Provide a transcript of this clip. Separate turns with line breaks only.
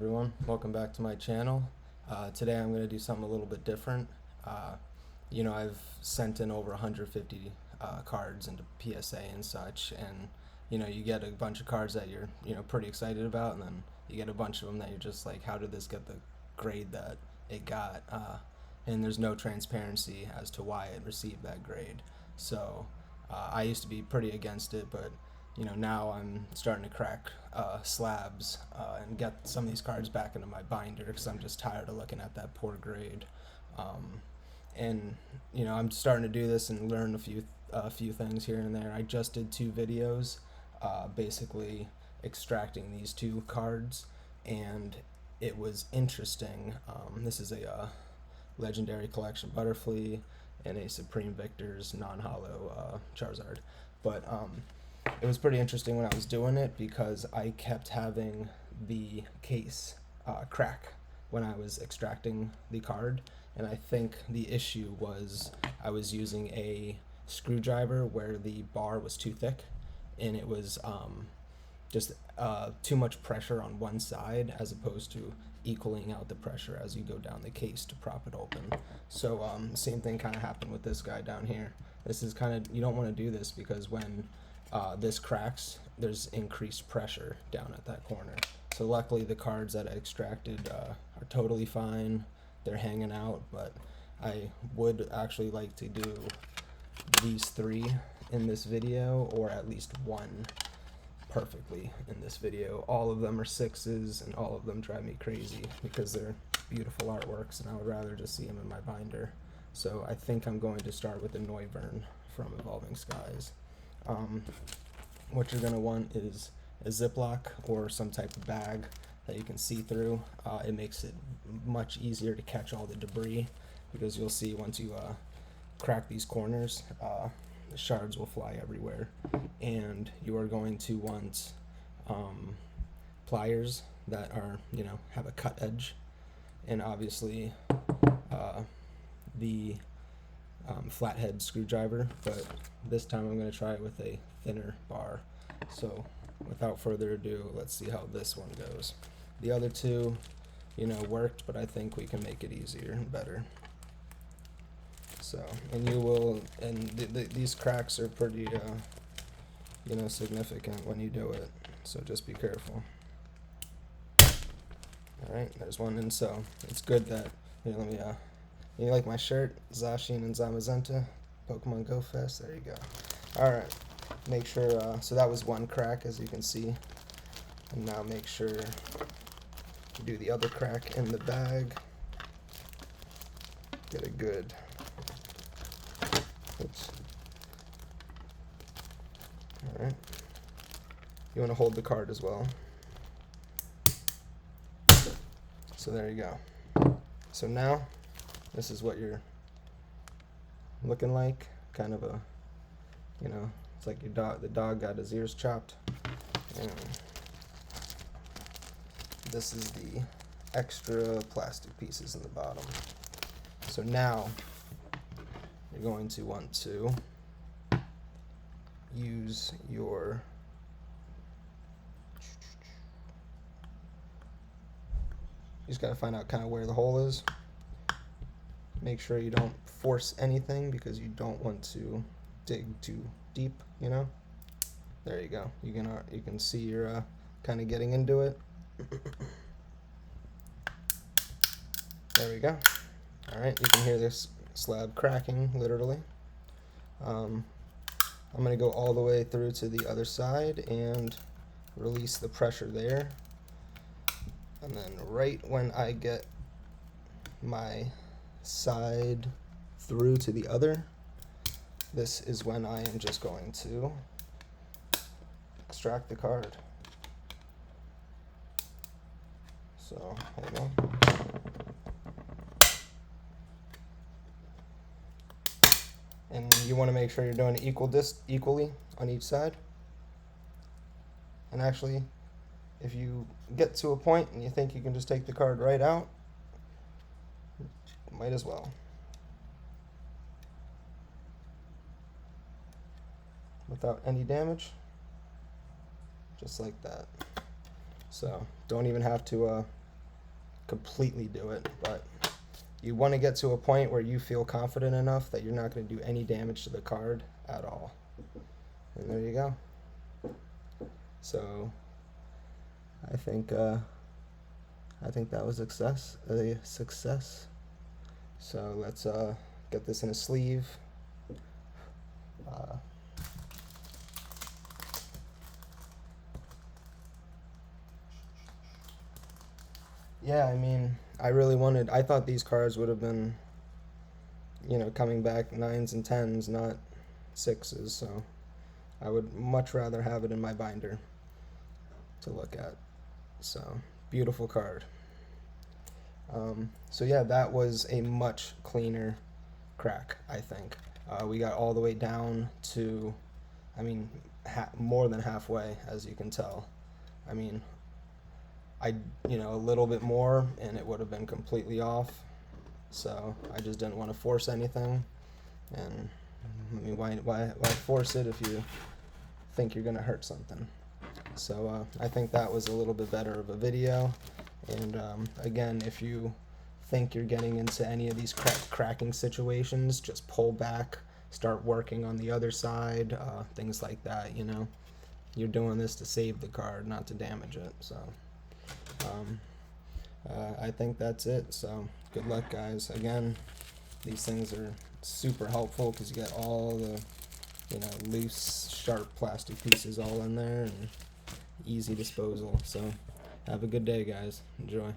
Everyone, welcome back to my channel. Today I'm going to do something a little bit different. I've sent in over 150 cards into PSA and such, and you get a bunch of cards that you're pretty excited about, and then you get a bunch of them that you're just like, how did this get the grade that it got? And there's no transparency as to why it received that grade. So I used to be pretty against it, but now I'm starting to crack slabs and get some of these cards back into my binder because I'm just tired of looking at that poor grade. And I'm starting to do this and learn a few things here and there. I just did 2 videos, basically extracting these 2 cards, and it was interesting. This is a Legendary Collection Butterfly and a Supreme Victor's non-hollow Charizard, but it was pretty interesting when I was doing it because I kept having the case crack when I was extracting the card, and I think the issue was I was using a screwdriver where the bar was too thick, and it was just too much pressure on one side as opposed to equaling out the pressure as you go down the case to prop it open. So same thing kind of happened with this guy down here. This is kind of, you don't want to do this because when this cracks, there's increased pressure down at that corner. So luckily the cards that I extracted are totally fine. They're hanging out, but I would actually like to do these 3 in this video, or at least 1 perfectly in this video. All of them are 6s, and all of them drive me crazy because they're beautiful artworks, and I would rather just see them in my binder. So I think I'm going to start with the Noivern from Evolving Skies. What you're going to want is a Ziploc or some type of bag that you can see through. It makes it much easier to catch all the debris, because you'll see once you crack these corners, the shards will fly everywhere. And you are going to want pliers that are, have a cut edge, and obviously the flathead screwdriver, but this time I'm going to try it with a thinner bar. So without further ado, let's see how this one goes. The other 2 worked, but I think we can make it easier and better. So, and you will, and these cracks are pretty significant when you do it, so just be careful. Alright, there's one. And so it's good that, let me you like my shirt? Zacian and Zamazenta, Pokemon Go Fest. There you go. Alright, make sure, so that was 1 crack, as you can see. And now make sure you do the other crack in the bag. Get a good, oops. Alright. You want to hold the card as well. So there you go. So now, this is what you're looking like. Kind of a, it's like your dog. The dog got his ears chopped. And this is the extra plastic pieces in the bottom. So now you're going to want to use your you just got to find out kind of where the hole is. Make sure you don't force anything because you don't want to dig too deep, There you go. You can see you're kind of getting into it. There we go. Alright, you can hear this slab cracking, literally. I'm going to go all the way through to the other side and release the pressure there. And then right when I get my side through to the other, this is when I am just going to extract the card. So, hold on. And you want to make sure you're doing it equally on each side. And actually, if you get to a point and you think you can just take the card right out, might as well. Without any damage, just like that. So don't even have to completely do it, but you want to get to a point where you feel confident enough that you're not going to do any damage to the card at all. And there you go. So I think that was a success. So let's get this in a sleeve. Yeah, I mean, I thought these cards would have been, coming back 9s and 10s, not 6s, so I would much rather have it in my binder to look at. So, beautiful card. So yeah, that was a much cleaner crack, I think. We got all the way down to, I mean, more than halfway, as you can tell. I mean, a little bit more and it would have been completely off. So I just didn't want to force anything. And I mean, why force it if you think you're gonna hurt something? So I think that was a little bit better of a video. And again, if you think you're getting into any of these cracking situations, just pull back, start working on the other side, things like that. You're doing this to save the card, not to damage it. So I think that's it. So good luck, guys. Again, these things are super helpful because you get all the loose, sharp plastic pieces all in there and easy disposal. So have a good day, guys. Enjoy.